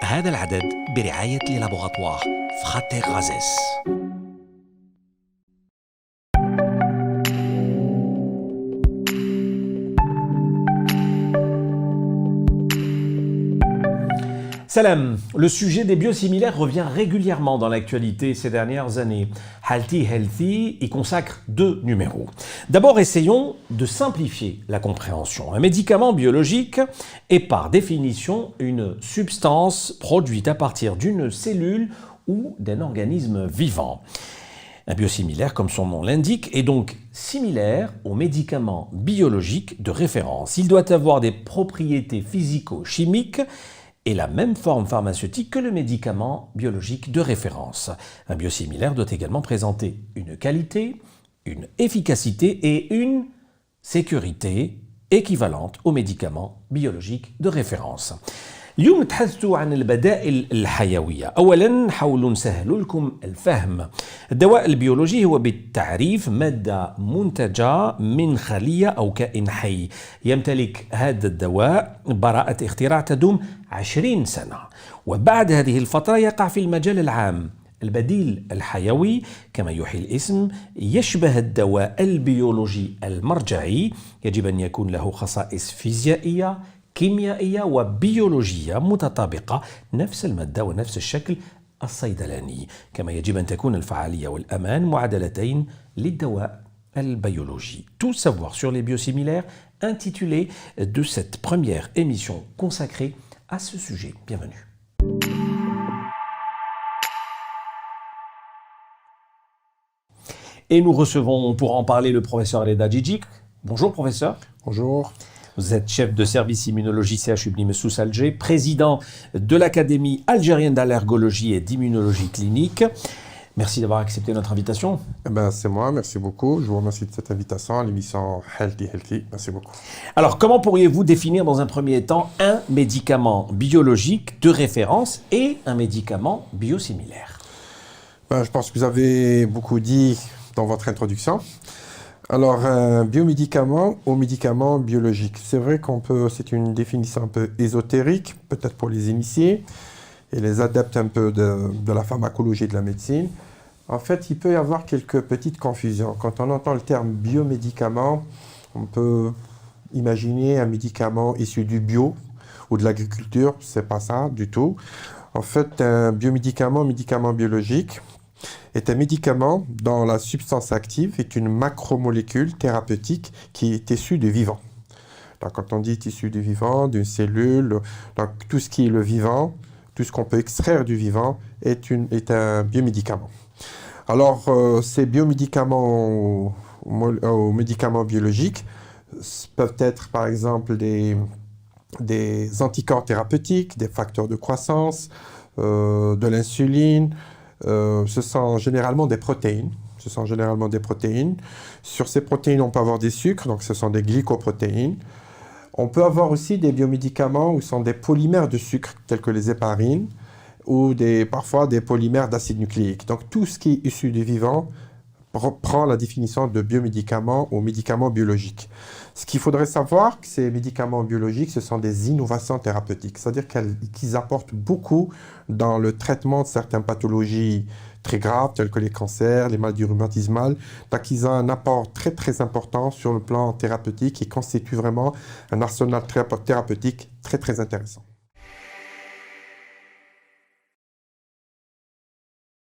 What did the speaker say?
هذا العدد برعاية لي لابوغاتوار فراتي غازيس. Salam, le sujet des biosimilaires revient régulièrement dans l'actualité ces dernières années. Healthy Healthy y consacre 2 numéros. D'abord, essayons de simplifier la compréhension. Un médicament biologique est par définition une substance produite à partir d'une cellule ou d'un organisme vivant. Un biosimilaire, comme son nom l'indique, est donc similaire au médicament biologique de référence. Il doit avoir des propriétés physico-chimiques et la même forme pharmaceutique que le médicament biologique de référence. Un biosimilaire doit également présenter une qualité, une efficacité et une sécurité équivalentes au médicament biologique de référence. اليوم نتحدثوا عن البدائل الحيوية. أولاً نحاولوا نسهل لكم الفهم. الدواء البيولوجي هو بالتعريف مادة منتجة من خلية أو كائن حي. يمتلك هذا الدواء براءة اختراع تدوم 20 سنة، وبعد هذه الفترة يقع في المجال العام. البديل الحيوي كما يوحي الاسم يشبه الدواء البيولوجي المرجعي، يجب أن يكون له خصائص فيزيائية كيميائية وبيولوجية متطابقة، نفس المادة ونفس الشكل الصيدلاني، كما يجب أن تكون الفعالية والأمان معادلتين للدواء البيولوجي. Tout savoir sur les biosimilaires, intitulé de cette première émission consacrée à ce sujet. Bienvenue. Et nous recevons pour en parler le professeur Reda Djidjik. Bonjour professeur. Bonjour. Vous êtes chef de service immunologie CHU Blime-Souss Alger, président de l'Académie algérienne d'allergologie et d'immunologie clinique. Merci d'avoir accepté notre invitation. C'est moi, merci beaucoup. Je vous remercie de cette invitation à l'émission Healthy Healthy. Merci beaucoup. Alors, comment pourriez-vous définir dans un premier temps un médicament biologique de référence et un médicament biosimilaire? Je pense que vous avez beaucoup dit dans votre introduction. Alors, un biomédicament au médicament biologique. C'est vrai c'est une définition un peu ésotérique, peut-être pour les initiés et les adeptes un peu de la pharmacologie et de la médecine. En fait, il peut y avoir quelques petites confusions. Quand on entend le terme biomédicament, on peut imaginer un médicament issu du bio ou de l'agriculture. C'est pas ça du tout. En fait, un médicament biologique est un médicament dont la substance active est une macromolécule thérapeutique qui est issue du vivant. Donc, quand on dit issu du vivant, d'une cellule, donc tout ce qui est le vivant, tout ce qu'on peut extraire du vivant est un biomédicament. Alors, ces biomédicaments aux médicaments biologiques peuvent être par exemple des anticorps thérapeutiques, des facteurs de croissance, de l'insuline. Ce sont généralement des protéines. Sur ces protéines, on peut avoir des sucres, donc ce sont des glycoprotéines. On peut avoir aussi des biomédicaments où ce sont des polymères de sucre, tels que les héparines, ou parfois des polymères d'acide nucléique. Donc tout ce qui est issu du vivant prend la définition de biomédicaments ou médicaments biologiques. Ce qu'il faudrait savoir, que ces médicaments biologiques, ce sont des innovations thérapeutiques, c'est-à-dire qu'ils apportent beaucoup dans le traitement de certaines pathologies très graves, telles que les cancers, les maladies rhumatismales. Donc ils ont un apport très très important sur le plan thérapeutique et constituent vraiment un arsenal thérapeutique très très intéressant.